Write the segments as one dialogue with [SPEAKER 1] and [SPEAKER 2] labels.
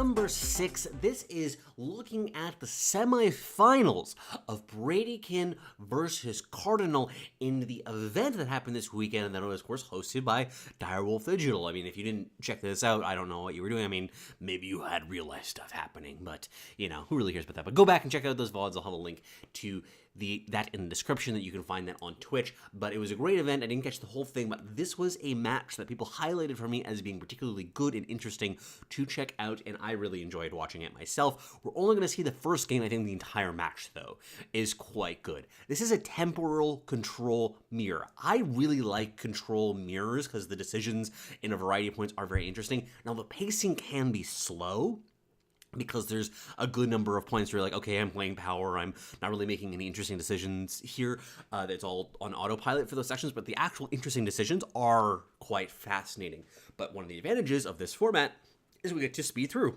[SPEAKER 1] number 6, this is looking at the semifinals of Bradykin versus Kardinole in the event that happened this weekend, and that was, of course, hosted by Direwolf Digital. I mean, if you didn't check this out, I don't know what you were doing. I mean, maybe you had real-life stuff happening, but, you know, who really cares about that? But go back and check out those VODs. I'll have a link to that in the description, that you can find that on Twitch. But it was a great event. I didn't catch the whole thing, but this was a match that people highlighted for me as being particularly good and interesting to check out, and I really enjoyed watching it myself. We're only going to see the first game. I think the entire match, though, is quite good. This is a temporal control mirror. I really like control mirrors because the decisions in a variety of points are very interesting. Now, the pacing can be slow, because there's a good number of points where you're like, okay, I'm playing power, I'm not really making any interesting decisions here. It's all on autopilot for those sections, but the actual interesting decisions are quite fascinating. But one of the advantages of this format is we get to speed through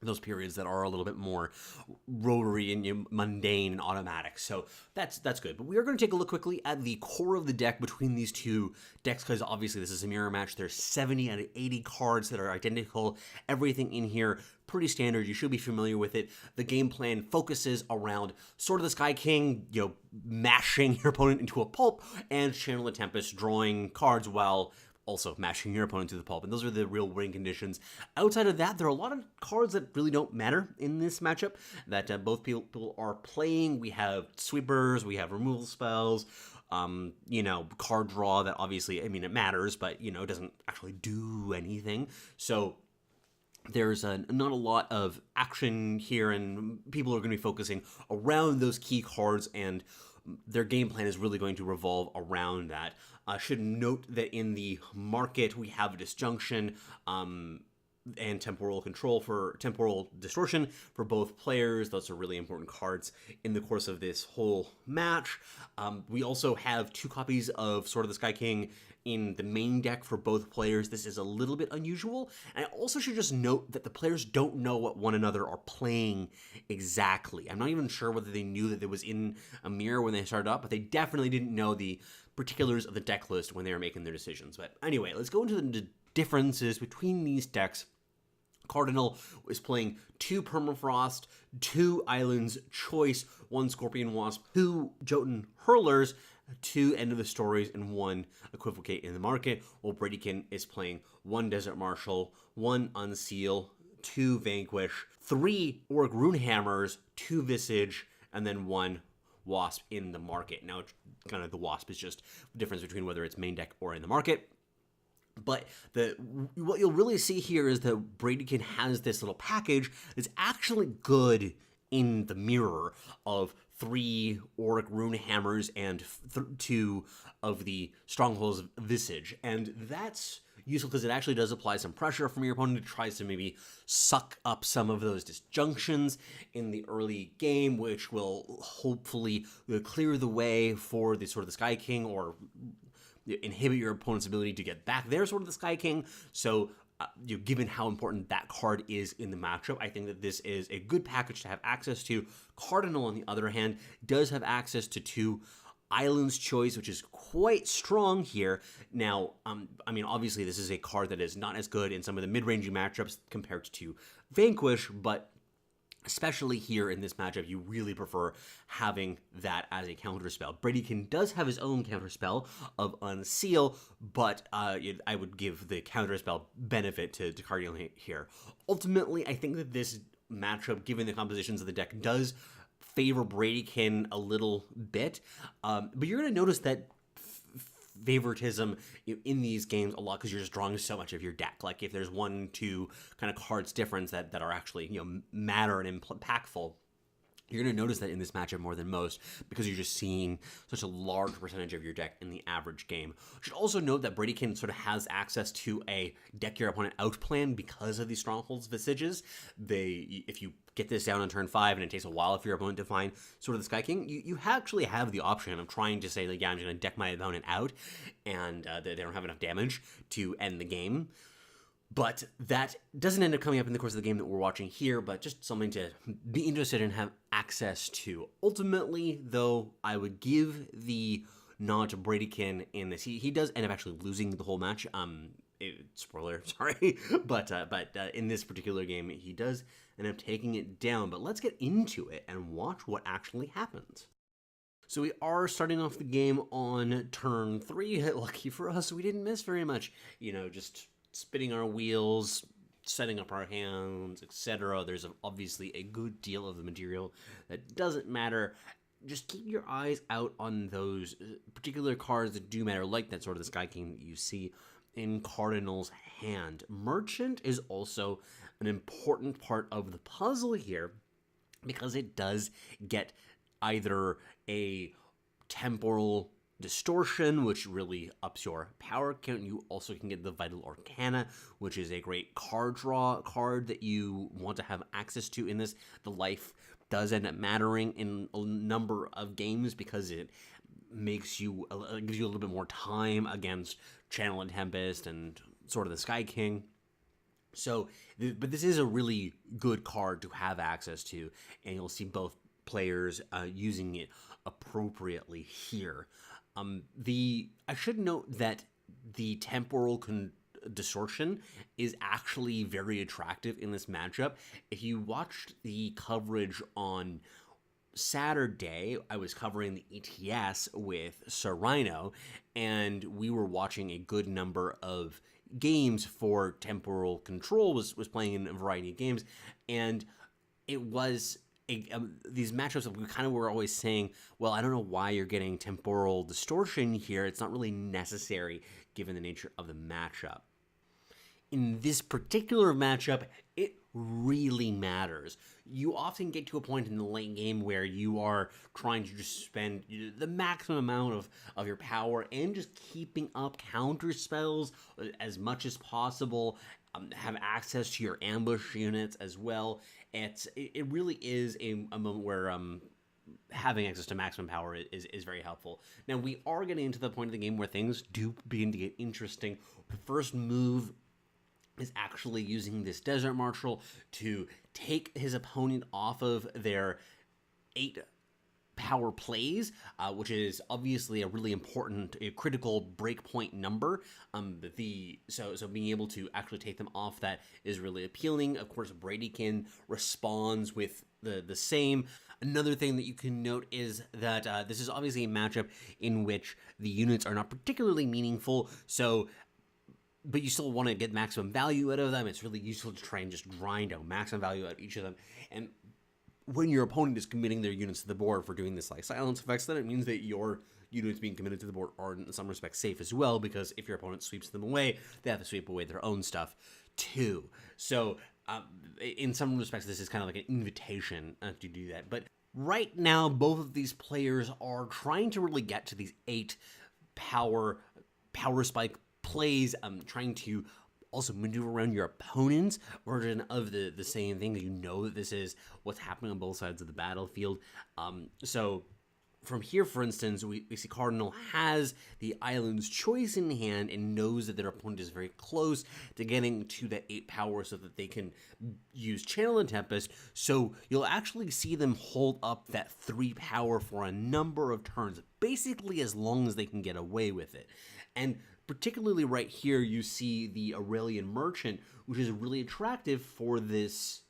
[SPEAKER 1] those periods that are a little bit more rotary and mundane and automatic. So that's good. But we are going to take a look quickly at the core of the deck between these two decks, because obviously this is a mirror match. There's 70 out of 80 cards that are identical. Everything in here pretty standard. You should be familiar with it. The game plan focuses around Sword of the Sky King, mashing your opponent into a pulp, and Channel the Tempest, drawing cards while also mashing your opponent to the pulp. And those are the real winning conditions. Outside of that, there are a lot of cards that really don't matter in this matchup that both people are playing. We have sweepers, we have removal spells, card draw that obviously, I mean, it matters, but, it doesn't actually do anything. So there's not a lot of action here, and people are going to be focusing around those key cards, and their game plan is really going to revolve around that. Should note that in the market, we have a disjunction and temporal control for temporal distortion for both players. Those are really important cards in the course of this whole match. We also have 2 copies of Sword of the Sky King in the main deck for both players. This is a little bit unusual. And I also should just note that the players don't know what one another are playing exactly. I'm not even sure whether they knew that it was in a mirror when they started up, but they definitely didn't know the particulars of the deck list when they were making their decisions. But anyway, let's go into the differences between these decks. Kardinole is playing 2 Permafrost, 2 Islands Choice, 1 Scorpion Wasp, 2 Jotun Hurlers, 2 End of the Stories, and 1 Equivocate in the Market, while Bradykin is playing 1 Desert Marshal, 1 Unseal, 2 Vanquish, 3 Auric Runehammers, 2 Visage, and then 1 Wasp in the Market. Now, kind of the Wasp is just the difference between whether it's main deck or in the market. But what you'll really see here is that Bradykin has this little package that's actually good in the mirror of 3 Auric Runehammers and 2 of the Strongholds of Visage. And that's useful because it actually does apply some pressure from your opponent. It tries to maybe suck up some of those disjunctions in the early game, which will hopefully clear the way for the Sword of the Sky King, or inhibit your opponent's ability to get back their Sword of the Sky King. So given how important that card is in the matchup, I think that this is a good package to have access to. Kardinole, on the other hand, does have access to 2 Islands Choice, which is quite strong here. Now, I mean, obviously this is a card that is not as good in some of the mid-rangey matchups compared to Vanquish, but especially here in this matchup, you really prefer having that as a counterspell. Bradykin does have his own counterspell of Unseal, but I would give the counterspell benefit to Kardinole here. Ultimately, I think that this matchup, given the compositions of the deck, does favor Bradykin a little bit, but you're going to notice that favoritism in these games a lot because you're just drawing so much of your deck. Like if there's 1-2 kind of cards difference that are actually matter and impactful, you're going to notice that in this matchup more than most because you're just seeing such a large percentage of your deck in the average game. You should also note that Bradykin sort of has access to a deck your opponent out plan because of these Strongholds Visages. If you get this down on turn 5 and it takes a while for your opponent to find Sword of the Sky King, you actually have the option of trying to say, like, yeah, I'm just going to deck my opponent out and they don't have enough damage to end the game. But that doesn't end up coming up in the course of the game that we're watching here, but just something to be interested in and have access to. Ultimately, though, I would give the nod to Bradykin in this. He does end up actually losing the whole match. spoiler, sorry, but in this particular game, he does end up taking it down. But let's get into it and watch what actually happens. So we are starting off the game on turn 3. Lucky for us, we didn't miss very much. Just spinning our wheels, setting up our hands, etc. There's obviously a good deal of the material that doesn't matter. Just keep your eyes out on those particular cards that do matter, like that sort of the Sky King that you see in Kardinole's hand. Merchant is also an important part of the puzzle here because it does get either a temporal distortion, which really ups your power count. You also can get the Vital Arcana, which is a great card draw card that you want to have access to in this. The life does end up mattering in a number of games because it gives you a little bit more time against Channel and Tempest and sort of the Sky King. So, but this is a really good card to have access to, and you'll see both players using it appropriately here. I should note that the temporal distortion is actually very attractive in this matchup. If you watched the coverage on Saturday, I was covering the ETS with Sir Rhino, and we were watching a good number of games for Temporal Control, was playing in a variety of games, and it was these matchups that we kind of were always saying, well, I don't know why you're getting temporal distortion here. It's not really necessary given the nature of the matchup. In this particular matchup, it really matters. You often get to a point in the late game where you are trying to just spend the maximum amount of your power and just keeping up counter spells as much as possible, have access to your ambush units as well. It really is a moment where having access to maximum power is very helpful. Now, we are getting into the point of the game where things do begin to get interesting. The first move is actually using this Desert Marshal to take his opponent off of their 8 power plays, which is obviously a really important, critical breakpoint number. So being able to actually take them off that is really appealing. Of course, Bradykin responds with the same. Another thing that you can note is that this is obviously a matchup in which the units are not particularly meaningful, but you still want to get maximum value out of them. It's really useful to try and just grind out maximum value out of each of them. And when your opponent is committing their units to the board for doing this like silence effects, then it means that your units being committed to the board are in some respects safe as well, because if your opponent sweeps them away, they have to sweep away their own stuff too. So in some respects, this is kind of like an invitation to do that. But right now, both of these players are trying to really get to these 8 power spike plays, trying to also maneuver around your opponent's version of the same thing. You know that this is what's happening on both sides of the battlefield. So from here, for instance, we see Kardinole has the Island's Choice in hand and knows that their opponent is very close to getting to that 8 power so that they can use Channel and Tempest. So you'll actually see them hold up that 3 power for a number of turns, basically as long as they can get away with it. And particularly right here, you see the Aurelian Merchant, which is really attractive for this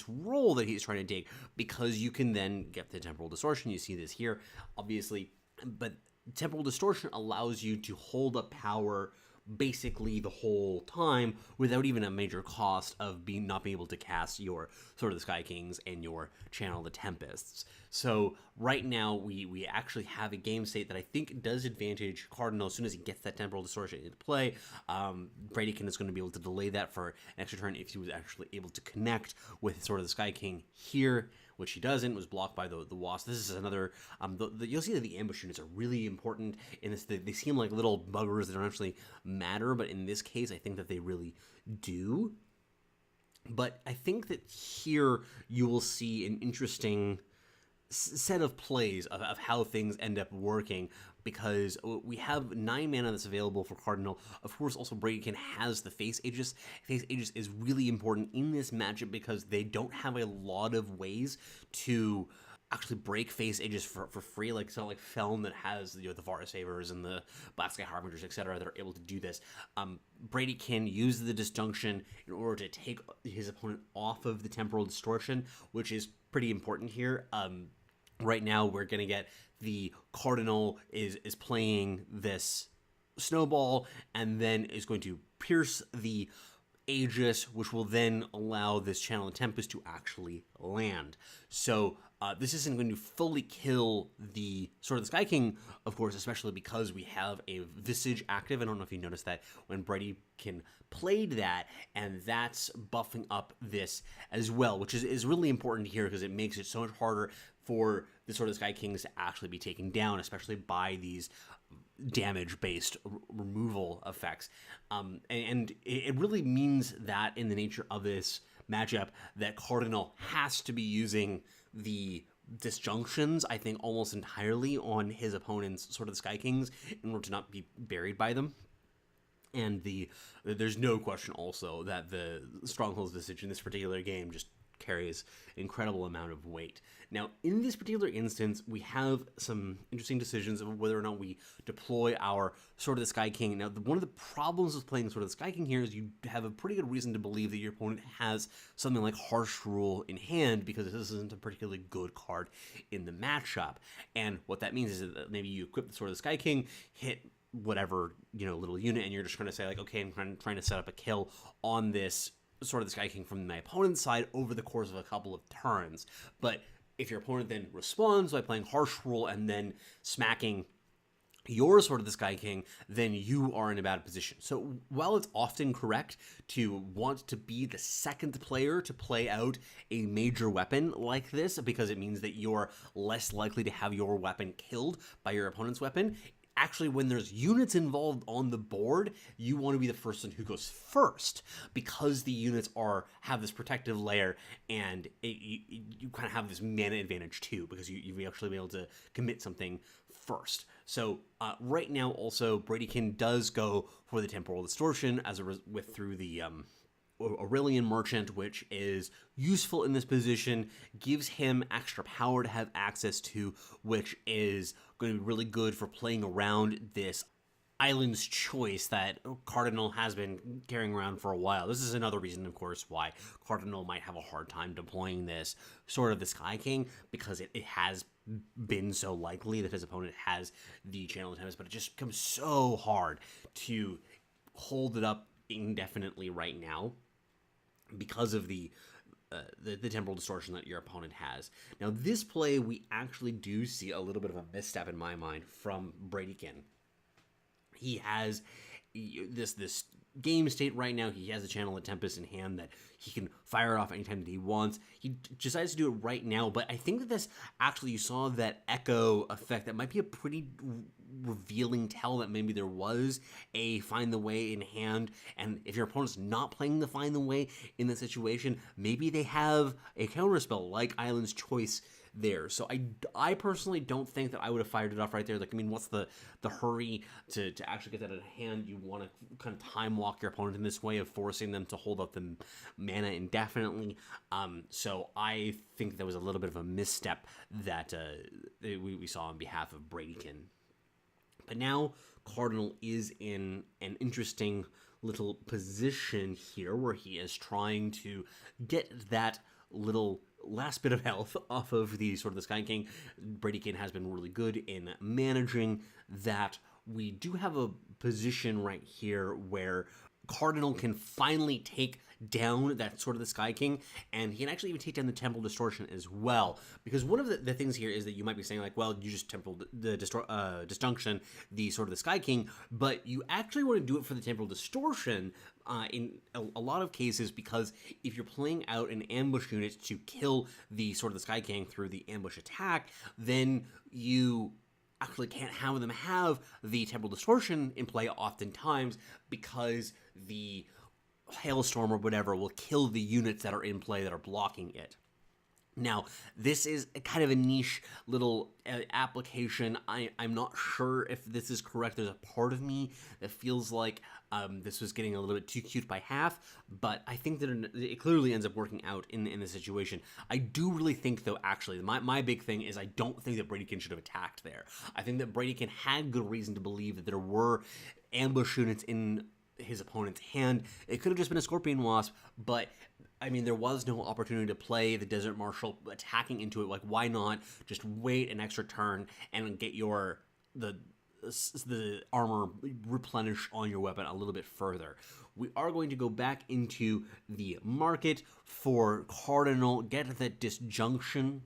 [SPEAKER 1] role that he's trying to take, because you can then get the temporal distortion. You see this here, obviously, but temporal distortion allows you to hold up power basically the whole time without even a major cost of not being able to cast your Sword of the Sky Kings and your Channel the Tempests. So right now we actually have a game state that I think does advantage Kardinole as soon as he gets that temporal distortion into play. Bradykin is going to be able to delay that for an extra turn if he was actually able to connect with Sword of the Sky King here, which he doesn't. Was blocked by the Wasp. This is another, you'll see that the ambush units are really important in this. They seem like little buggers that don't actually matter, but in this case, I think that they really do. But I think that here you will see an interesting set of plays of how things end up working, because we have 9 mana that's available for Kardinole. Of course, also Bradykin has the Face Aegis. Face Aegis is really important in this matchup because they don't have a lot of ways to actually break face ages for free, like so like Felm that has the Vara Savers and the Black Sky Harbingers, etc. that are able to do this. Bradykin use the disjunction in order to take his opponent off of the temporal distortion, which is pretty important here. Right now we're gonna get the Kardinole is playing this snowball and then is going to pierce the Aegis, which will then allow this Channel of Tempest to actually land. So this isn't going to fully kill the Sword of the Sky King, of course, especially because we have a Visage active. I don't know if you noticed that when Bradykin played that, and that's buffing up this as well, which is really important here because it makes it so much harder for the Sword of the Sky Kings to actually be taken down, especially by these damage-based removal effects. And it really means that in the nature of this matchup that Kardinole has to be using the disjunctions, I think, almost entirely on his opponent's Sword of the Sky Kings in order to not be buried by them. And there's no question also that the Stronghold's Visage in this particular game just carries incredible amount of weight. Now, in this particular instance, we have some interesting decisions of whether or not we deploy our Sword of the Sky King. Now, one of the problems with playing Sword of the Sky King here is you have a pretty good reason to believe that your opponent has something like Harsh Rule in hand, because this isn't a particularly good card in the matchup. And what that means is that maybe you equip the Sword of the Sky King, hit whatever, little unit, and you're just trying to say, like, okay, I'm trying to set up a kill on this Sword of the Sky King from my opponent's side over the course of a couple of turns. But if your opponent then responds by playing Harsh Rule and then smacking your Sword of the Sky King, then you are in a bad position. So while it's often correct to want to be the second player to play out a major weapon like this, because it means that you're less likely to have your weapon killed by your opponent's weapon, actually, when there's units involved on the board, you want to be the person who goes first, because the units have this protective layer, and you kind of have this mana advantage too, because you actually be able to commit something first. So right now, also, Bradykin does go for the Temporal Distortion through the Aurelian Merchant, which is useful in this position, gives him extra power to have access to, which is going to be really good for playing around this Island's Choice that Kardinole has been carrying around for a while. This is another reason, of course, why Kardinole might have a hard time deploying this Sword of the Sky King, because it has been so likely that his opponent has the Channel of Tempest, but it just becomes so hard to hold it up indefinitely right now because of the temporal distortion that your opponent has. Now, this play, we actually do see a little bit of a misstep in my mind from Bradykin. He has this game state right now. He has a Channel of Tempest in hand that he can fire off anytime that he wants. He decides to do it right now, but I think that this actually, you saw that echo effect. That might be a pretty revealing tell that maybe there was a Find the Way in hand, and if your opponent's not playing the Find the Way in the situation, maybe they have a counterspell like Island's Choice there. So I personally don't think that I would have fired it off right there. Like, I mean, what's the hurry to actually get that in hand? You want to kind of time lock your opponent in this way of forcing them to hold up the mana indefinitely. So I think there was a little bit of a misstep that we saw on behalf of Bradykin. But now Kardinole is in an interesting little position here where he is trying to get that little last bit of health off of the Sword of the Sky King. Bradykin has been really good in managing that. We do have a position right here where Kardinole can finally take down that Sword of the Sky King, and he can actually even take down the Temporal Distortion as well. Because one of the things here is that you might be saying, like, well, you just Temporal Disjunction the Sword of the Sky King, but you actually want to do it for the Temporal Distortion in a lot of cases, because if you're playing out an ambush unit to kill the Sword of the Sky King through the ambush attack, then you actually can't have them have the Temporal Distortion in play oftentimes, because the Hailstorm or whatever will kill the units that are in play that are blocking it. Now, this is kind of a niche little application. I'm not sure if this is correct. There's a part of me that feels like this was getting a little bit too cute by half, but I think that it clearly ends up working out in the situation. I do really think, though, actually, my big thing is I don't think that Bradykin should have attacked there. I think that Bradykin had good reason to believe that there were ambush units in his opponent's hand. It could have just been a Scorpion Wasp, but I mean, there was no opportunity to play the Desert Marshal attacking into it. Like, why not just wait an extra turn and get the armor replenished on your weapon a little bit further? We are going to go back into the market for Kardinole, get that disjunction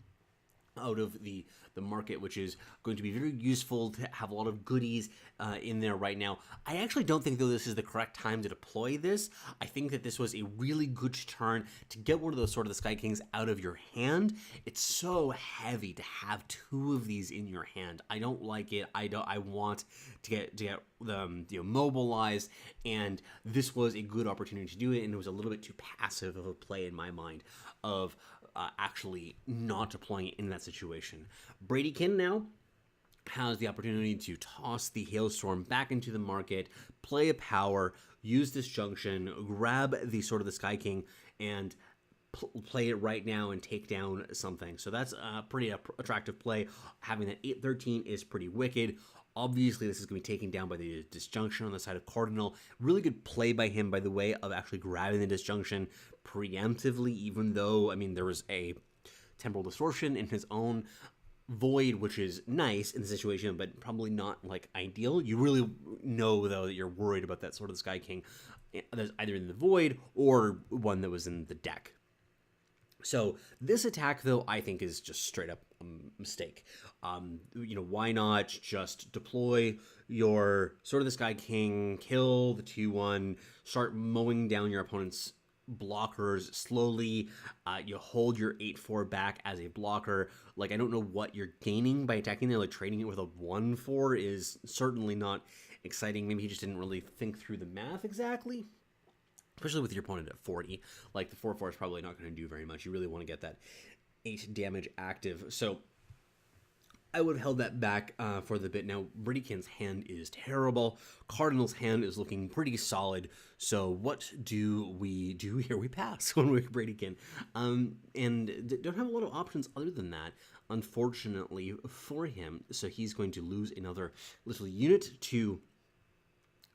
[SPEAKER 1] out of the market, which is going to be very useful to have a lot of goodies in there right now. I actually don't think, though, this is the correct time to deploy this. I think that this was a really good turn to get one of those Sword of the Sky Kings out of your hand. It's so heavy to have two of these in your hand. I don't like it. I want to get them mobilized, and this was a good opportunity to do it, and it was a little bit too passive of a play in my mind of actually not deploying it in that situation. Bradykin now has the opportunity to toss the Hailstorm back into the market, play a power, use disjunction, grab the Sword of the Sky King, and play it right now and take down something. So that's a pretty attractive play. Having that 8-13 is pretty wicked. Obviously, this is going to be taken down by the disjunction on the side of Kardinole. Really good play by him, by the way, of actually grabbing the disjunction preemptively, even though, I mean, there was a temporal distortion in his own void, which is nice in the situation, but probably not, like, ideal. You really know, though, that you're worried about that Sword of the Sky King, either in the void or one that was in the deck. So this attack, though, I think is just straight up a mistake. Why not just deploy your Sword of the Sky King, kill the 2-1, start mowing down your opponent's blockers slowly. You hold your 8-4 back as a blocker. Like, I don't know what you're gaining by attacking there. Like, trading it with a 1-4 is certainly not exciting. Maybe he just didn't really think through the math exactly. Especially with your opponent at 40. Like, the 4-4 is probably not going to do very much. You really want to get that 8 damage active. So I would have held that back for the bit. Now, Bradykin's hand is terrible. Kardinole's hand is looking pretty solid. So what do we do here? We pass when we're Bradykin. And don't have a lot of options other than that, unfortunately, for him. So he's going to lose another little unit to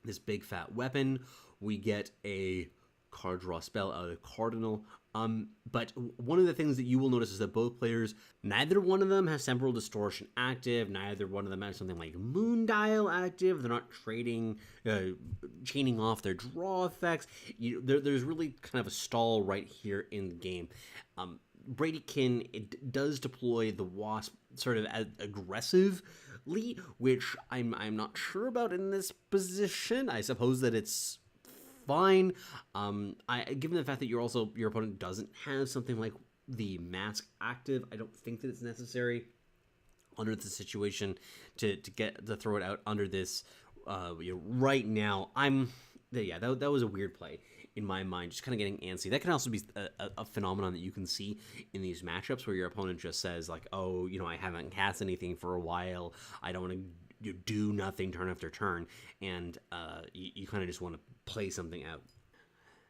[SPEAKER 1] this big fat weapon. We get a card draw spell out of Kardinole. But one of the things that you will notice is that both players, neither one of them has Temporal Distortion active, neither one of them has something like Moondial active. They're not trading, chaining off their draw effects. There's really kind of a stall right here in the game. Bradykin, it does deploy the Wasp sort of aggressively, which I'm not sure about in this position. I suppose that it's fine. Given the fact that your opponent doesn't have something like the mask active, I don't think that it's necessary under the situation to throw it out under this. Right now, that was a weird play in my mind, just kind of getting antsy. That can also be a phenomenon that you can see in these matchups where your opponent just says like, oh, I haven't cast anything for a while. I don't want to do nothing turn after turn, and you kind of just want to play something out.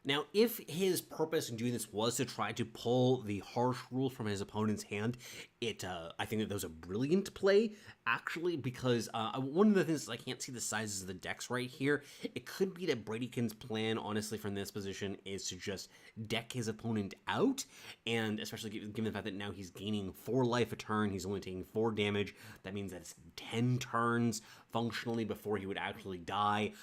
[SPEAKER 1] Now, if his purpose in doing this was to try to pull the harsh rule from his opponent's hand, I think that was a brilliant play, actually, because one of the things is I can't see the sizes of the decks right here. It could be that Bradykin's plan, honestly, from this position, is to just deck his opponent out, and especially given the fact that now he's gaining 4 life a turn, he's only taking 4 damage. That means that it's 10 turns, functionally, before he would actually die.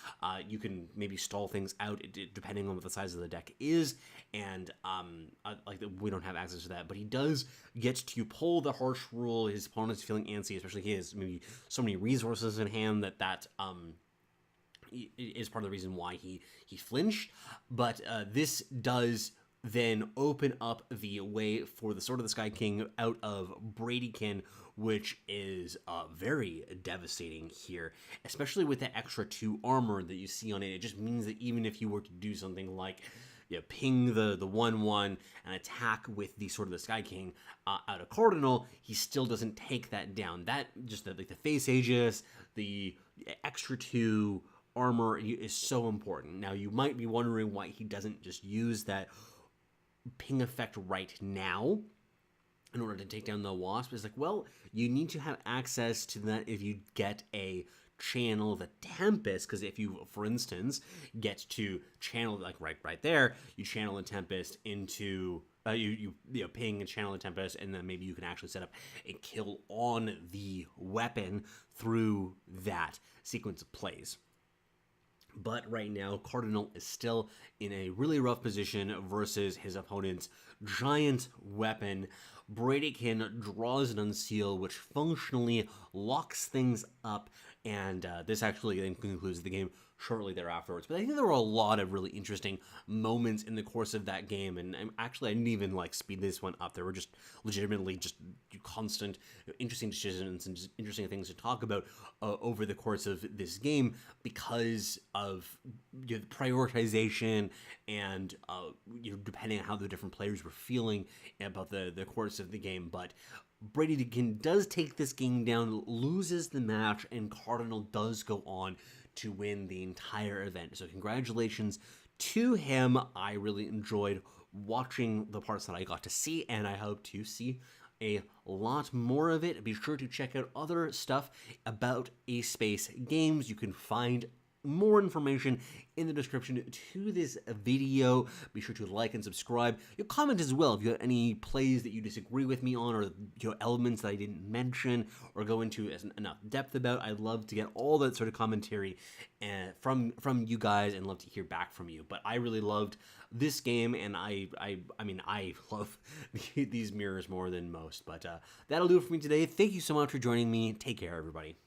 [SPEAKER 1] You can maybe stall things out, depending on what the size of the deck is, and we don't have access to that, but he does get to pull the harsh rule. His opponent's feeling antsy, especially he has maybe so many resources in hand that is part of the reason why he flinched. But this does then open up the way for the Sword of the Sky King out of Bradykin, which is very devastating here, especially with the extra 2 armor that you see on it. It just means that even if you were to do something like ping the 1/1 and attack with the Sword of the Sky King out of Kardinole, he still doesn't take that down. That just the face Aegis, the extra 2 armor is so important. Now you might be wondering why he doesn't just use that ping effect right now in order to take down the Wasp. It's like, well, you need to have access to that if you get a channel the Tempest, because if you, for instance, get to channel, like right there, you channel the Tempest into you ping and channel the Tempest, and then maybe you can actually set up a kill on the weapon through that sequence of plays. But right now, Kardinole is still in a really rough position versus his opponent's giant weapon. Bradykin draws an unseal, which functionally locks things up, and this actually then concludes the game shortly thereafterwards. But I think there were a lot of really interesting moments in the course of that game, and actually I didn't even speed this one up. There were just legitimately just constant interesting decisions and just interesting things to talk about over the course of this game because of prioritization and depending on how the different players were feeling about the course of the game. But Bradykin does take this game down, loses the match, and Kardinole does go on to win the entire event. So congratulations to him. I really enjoyed watching the parts that I got to see, and I hope to see a lot more of it. Be sure to check out other stuff about a+space games. You can find more information in the description to this video. Be sure to like and subscribe. You comment as well if you have any plays that you disagree with me on, or elements that I didn't mention or go into enough depth about. I'd love to get all that sort of commentary from you guys, and love to hear back from you. But I really loved this game, and I mean I love these mirrors more than most. But that'll do it for me today. Thank you so much for joining me. Take care, everybody.